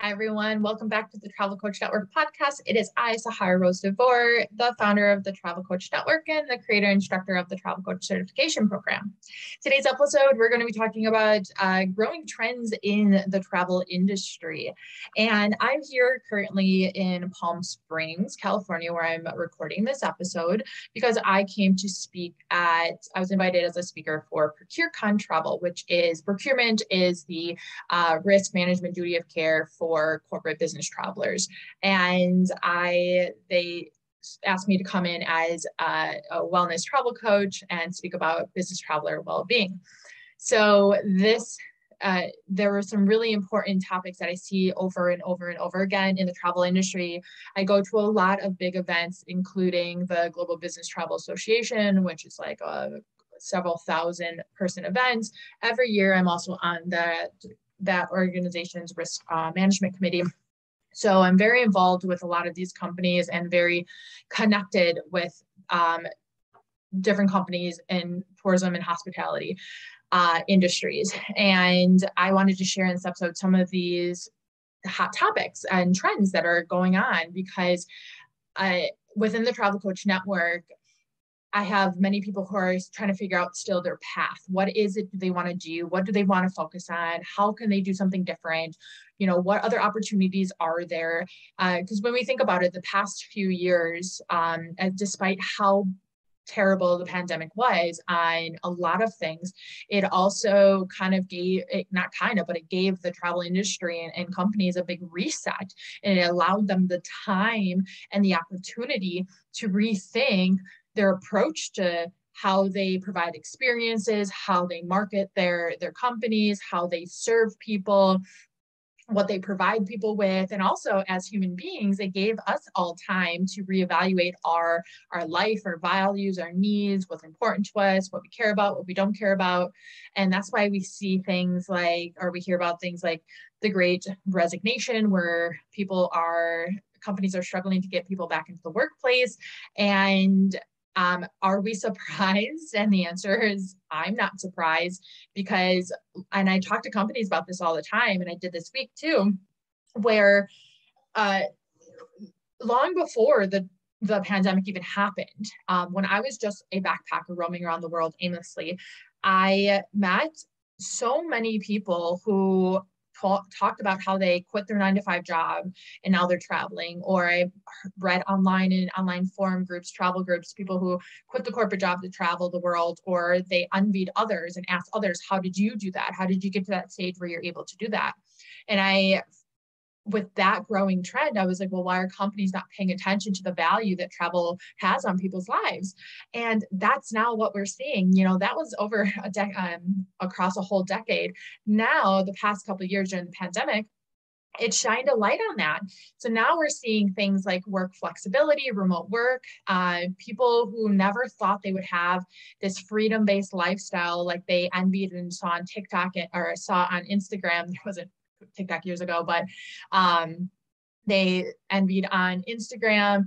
Hi, everyone. Welcome back to the Travel Coach Network podcast. It is I, Sahara Rose DeVore, the founder of the Travel Coach Network and the creator and instructor of the Travel Coach Certification Program. Today's episode, we're going to be talking about growing trends in the travel industry. And I'm here currently in Palm Springs, California, where I'm recording this episode because I came to speak I was invited as a speaker for ProcureCon Travel, which is procurement is the risk management duty of care for corporate business travelers. And they asked me to come in as a wellness travel coach and speak about business traveler well-being. So there were some really important topics that I see over and over and over again in the travel industry. I go to a lot of big events, including the Global Business Travel Association, which is like a several thousand person event. Every year, I'm also on that organization's risk management committee. So I'm very involved with a lot of these companies and very connected with different companies in tourism and hospitality industries. And I wanted to share in this episode some of these hot topics and trends that are going on because within the Travel Coach Network, I have many people who are trying to figure out still their path. What is it they want to do? What do they want to focus on? How can they do something different? What other opportunities are there? Because when we think about it, the past few years, despite how terrible the pandemic was on a lot of things, it also it gave the travel industry and companies a big reset, and it allowed them the time and the opportunity to rethink their approach to how they provide experiences, how they market their companies, how they serve people, what they provide people with. And also as human beings, it gave us all time to reevaluate our life, our values, our needs, what's important to us, what we care about, what we don't care about. And that's why we see things like, or we hear about things like the Great Resignation, where companies are struggling to get people back into the workplace. And are we surprised? And the answer is, I'm not surprised because, and I talk to companies about this all the time, and I did this week too, where long before the pandemic even happened, when I was just a backpacker roaming around the world aimlessly, I met so many people who talked about how they quit their 9-to-5 job and now they're traveling. Or I read online in online forum groups, travel groups, people who quit the corporate job to travel the world, or they envied others and asked others, how did you do that? How did you get to that stage where you're able to do that? And with that growing trend, I was like, well, why are companies not paying attention to the value that travel has on people's lives? And that's now what we're seeing. That was over across a whole decade. Now, the past couple of years during the pandemic, it shined a light on that. So now we're seeing things like work flexibility, remote work, people who never thought they would have this freedom-based lifestyle like they envied and saw on TikTok or saw on Instagram. There wasn't TikTok years ago, but they envied on Instagram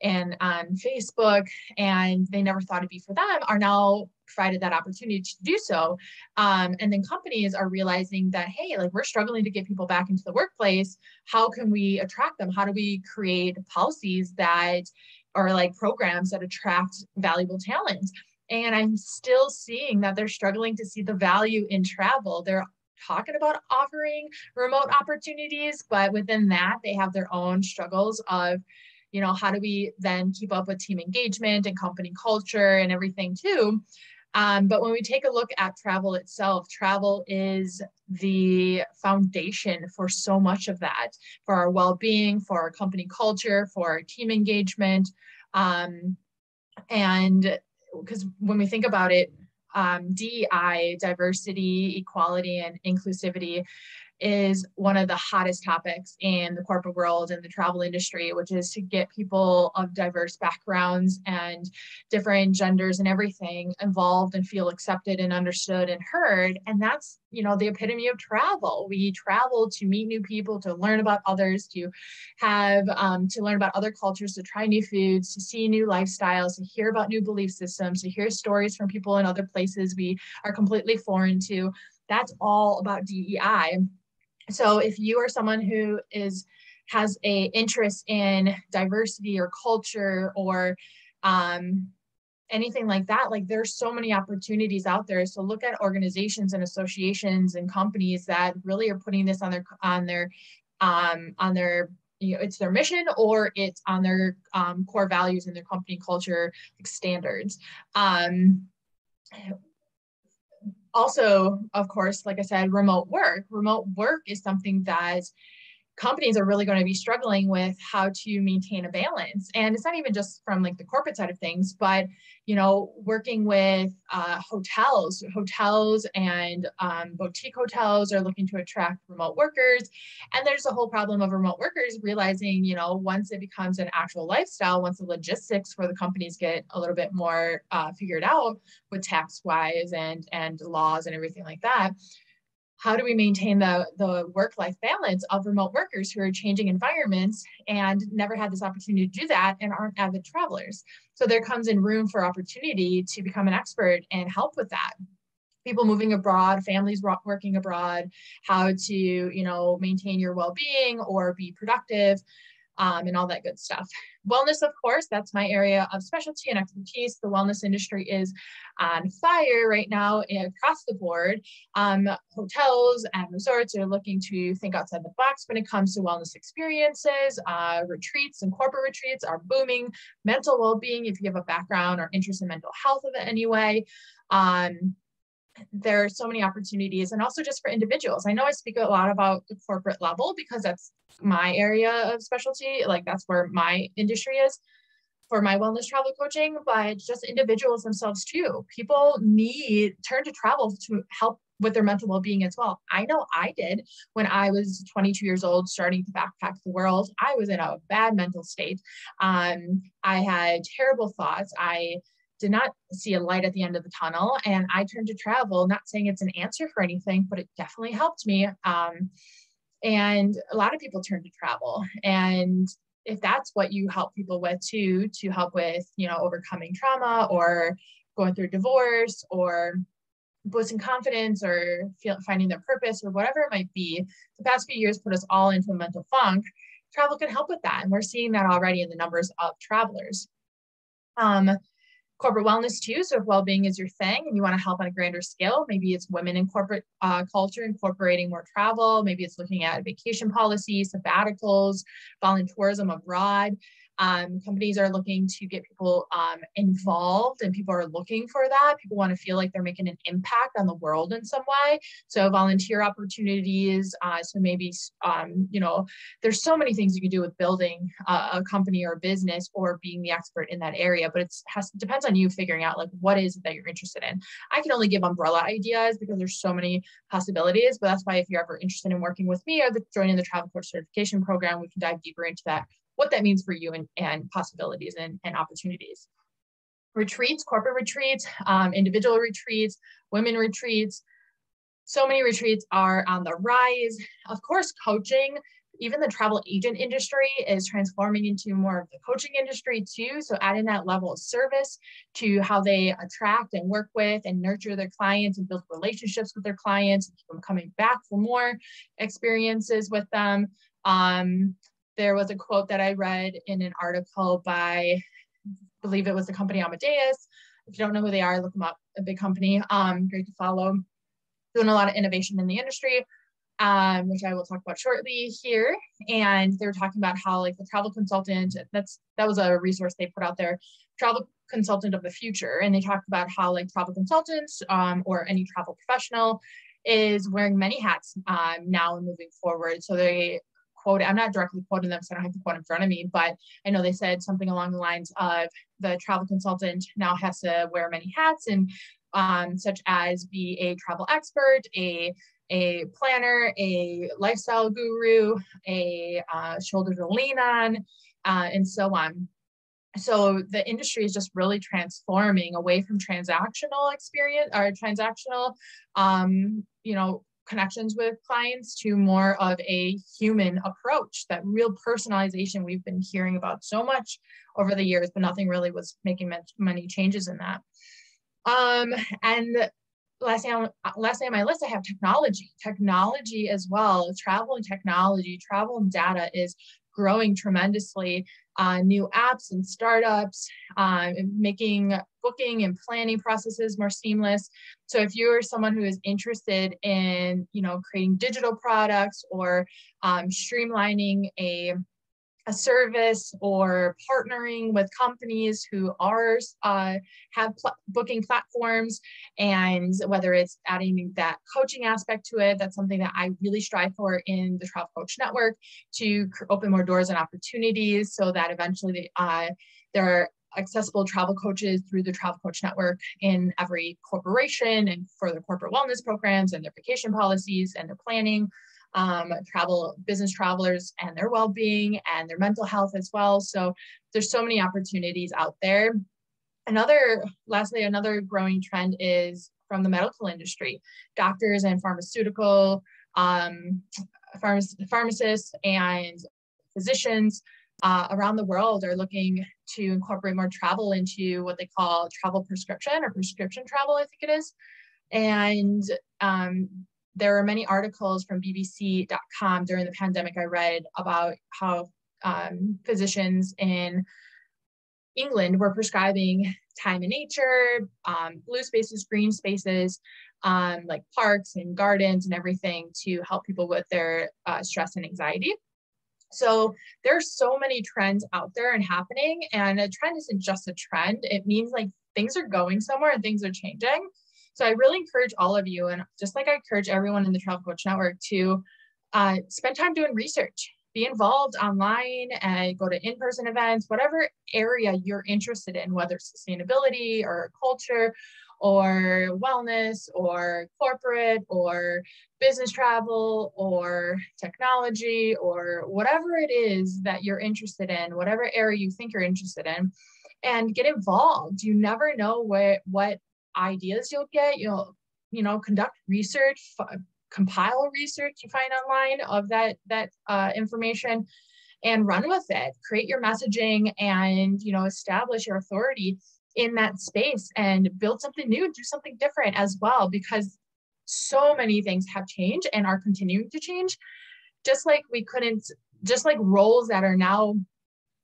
and on Facebook, and they never thought it'd be for them, are now provided that opportunity to do so. And then companies are realizing that, hey, like we're struggling to get people back into the workplace. How can we attract them? How do we create policies that are like programs that attract valuable talent? And I'm still seeing that they're struggling to see the value in travel. They're talking about offering remote opportunities, but within that, they have their own struggles of, how do we then keep up with team engagement and company culture and everything too? But when we take a look at travel itself, travel is the foundation for so much of that, for our well-being, for our company culture, for our team engagement. And because when we think about it, DEI, diversity, equality, and inclusivity, is one of the hottest topics in the corporate world and the travel industry, which is to get people of diverse backgrounds and different genders and everything involved and feel accepted and understood and heard. And that's, the epitome of travel. We travel to meet new people, to learn about others, to have, to learn about other cultures, to try new foods, to see new lifestyles, to hear about new belief systems, to hear stories from people in other places we are completely foreign to. That's all about DEI. So if you are someone who has a interest in diversity or culture or anything like that, like there's so many opportunities out there. So look at organizations and associations and companies that really are putting this on their it's their mission or it's on their core values and their company culture standards. Also, of course, like I said, remote work is something that companies are really going to be struggling with how to maintain a balance. And it's not even just from like the corporate side of things, but, working with hotels and boutique hotels are looking to attract remote workers. And there's a whole problem of remote workers realizing, once it becomes an actual lifestyle, once the logistics for the companies get a little bit more figured out with tax wise and laws and everything like that, how do we maintain the work-life balance of remote workers who are changing environments and never had this opportunity to do that and aren't avid travelers? So there comes in room for opportunity to become an expert and help with that. People moving abroad, families working abroad, how to, maintain your well-being or be productive, and all that good stuff. Wellness, of course, that's my area of specialty and expertise. The wellness industry is on fire right now across the board. Hotels and resorts are looking to think outside the box when it comes to wellness experiences. Retreats and corporate retreats are booming. Mental well-being, if you have a background or interest in mental health of it anyway. There are so many opportunities, and also just for individuals. I know I speak a lot about the corporate level because that's my area of specialty. Like that's where my industry is for my wellness travel coaching, but just individuals themselves too. People turn to travel to help with their mental well-being as well. I know I did when I was 22 years old, starting to backpack the world. I was in a bad mental state. I had terrible thoughts. I did not see a light at the end of the tunnel. And I turned to travel, not saying it's an answer for anything, but it definitely helped me. And a lot of people turn to travel. And if that's what you help people with too, to help with, overcoming trauma or going through divorce or boosting confidence or finding their purpose or whatever it might be, the past few years put us all into a mental funk. Travel can help with that. And we're seeing that already in the numbers of travelers. Corporate wellness too. So if well-being is your thing and you want to help on a grander scale, maybe it's women in corporate culture incorporating more travel. Maybe it's looking at vacation policies, sabbaticals, volunteerism abroad. Companies are looking to get people involved, and people are looking for that. People want to feel like they're making an impact on the world in some way. So volunteer opportunities. So maybe, there's so many things you can do with building a company or a business or being the expert in that area, but it depends on you figuring out like what is it that you're interested in. I can only give umbrella ideas because there's so many possibilities, but that's why if you're ever interested in working with me or joining the Travel Coach Certification Program, we can dive deeper into that, what that means for you and possibilities and opportunities. Retreats, corporate retreats, individual retreats, women retreats. So many retreats are on the rise. Of course, coaching, even the travel agent industry is transforming into more of the coaching industry too. So adding that level of service to how they attract and work with and nurture their clients and build relationships with their clients and keep them coming back for more experiences with them. There was a quote that I read in an article by, I believe it was the company Amadeus. If you don't know who they are, look them up, a big company, great to follow, doing a lot of innovation in the industry, which I will talk about shortly here. And they were talking about how like the travel consultant, that was a resource they put out there, travel consultant of the future. And they talked about how like travel consultants or any travel professional is wearing many hats now and moving forward. So they quote, I'm not directly quoting them, so I don't have the quote in front of me, but I know they said something along the lines of the travel consultant now has to wear many hats, and such as be a travel expert, a planner, a lifestyle guru, a shoulder to lean on, and so on. So the industry is just really transforming away from transactional experience or transactional, connections with clients to more of a human approach, that real personalization we've been hearing about so much over the years, but nothing really was making many changes in that. And lastly on my list, I have technology. Technology as well. Travel and technology, travel and data is growing tremendously. New apps and startups, making booking and planning processes more seamless. So if you're someone who is interested in, creating digital products or streamlining a service or partnering with companies who have booking platforms, and whether it's adding that coaching aspect to it, that's something that I really strive for in the Travel Coach Network, to open more doors and opportunities so that eventually there are accessible travel coaches through the Travel Coach Network in every corporation, and for their corporate wellness programs and their vacation policies and their planning. Business travelers and their well-being and their mental health as well. So there's so many opportunities out there. Lastly, another growing trend is from the medical industry. Doctors and pharmaceutical pharmacists and physicians around the world are looking to incorporate more travel into what they call travel prescription, or prescription travel, I think it is. And there are many articles from BBC.com during the pandemic I read about how physicians in England were prescribing time in nature, blue spaces, green spaces, like parks and gardens and everything, to help people with their stress and anxiety. So there's so many trends out there and happening, and a trend isn't just a trend. It means like things are going somewhere and things are changing. So I really encourage all of you, and just like I encourage everyone in the Travel Coach Network, to spend time doing research, be involved online, and go to in-person events, whatever area you're interested in, whether it's sustainability or culture or wellness or corporate or business travel or technology, or whatever it is that you're interested in, whatever area you think you're interested in, and get involved. You never know what ideas you'll get. You'll conduct research, compile research you find online of that information, and run with it. Create your messaging and establish your authority in that space, and build something new, do something different as well, because so many things have changed and are continuing to change. Just like roles that are now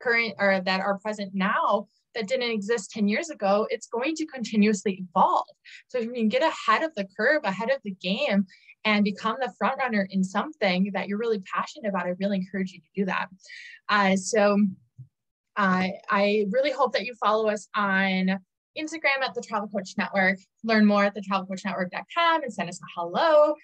current, or that are present now, that didn't exist 10 years ago, it's going to continuously evolve. So if you can get ahead of the curve, ahead of the game, and become the front runner in something that you're really passionate about, I really encourage you to do that. I really hope that you follow us on Instagram at the Travel Coach Network, learn more at thetravelcoachnetwork.com, and send us a hello.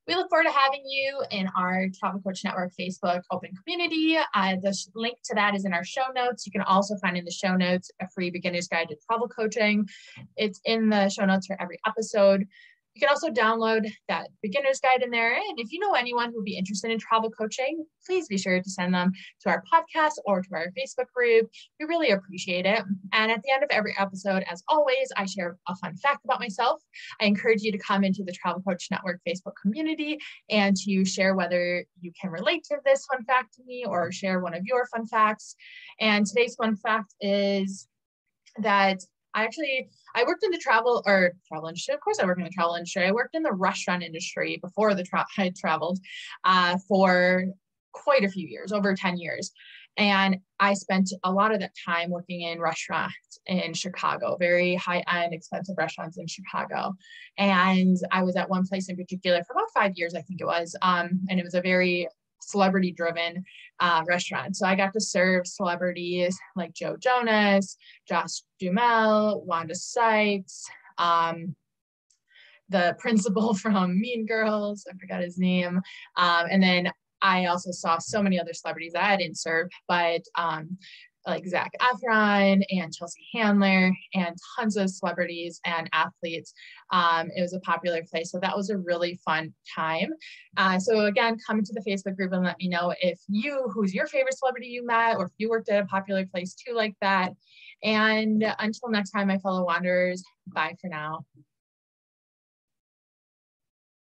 We look forward to having you in our Travel Coach Network Facebook open community. The link to that is in our show notes. You can also find in the show notes a free beginner's guide to travel coaching. It's in the show notes for every episode. You can also download that beginner's guide in there. And if you know anyone who would be interested in travel coaching, please be sure to send them to our podcast or to our Facebook group. We really appreciate it. And at the end of every episode, as always, I share a fun fact about myself. I encourage you to come into the Travel Coach Network Facebook community and to share whether you can relate to this fun fact to me, or share one of your fun facts. And today's fun fact is that I worked in the travel industry. Of course I worked in the travel industry. I worked in the restaurant industry before I traveled for quite a few years, over 10 years. And I spent a lot of that time working in restaurants in Chicago, very high-end, expensive restaurants in Chicago. And I was at one place in particular for about 5 years, I think it was. And it was a very celebrity-driven restaurant. So I got to serve celebrities like Joe Jonas, Josh Duhamel, Wanda Sykes, the principal from Mean Girls, I forgot his name. And then I also saw so many other celebrities that I didn't serve, but like Zac Efron and Chelsea Handler and tons of celebrities and athletes. It was a popular place. So that was a really fun time. So again, come to the Facebook group and let me know who's your favorite celebrity you met, or if you worked at a popular place too like that. And until next time, my fellow wanderers, bye for now.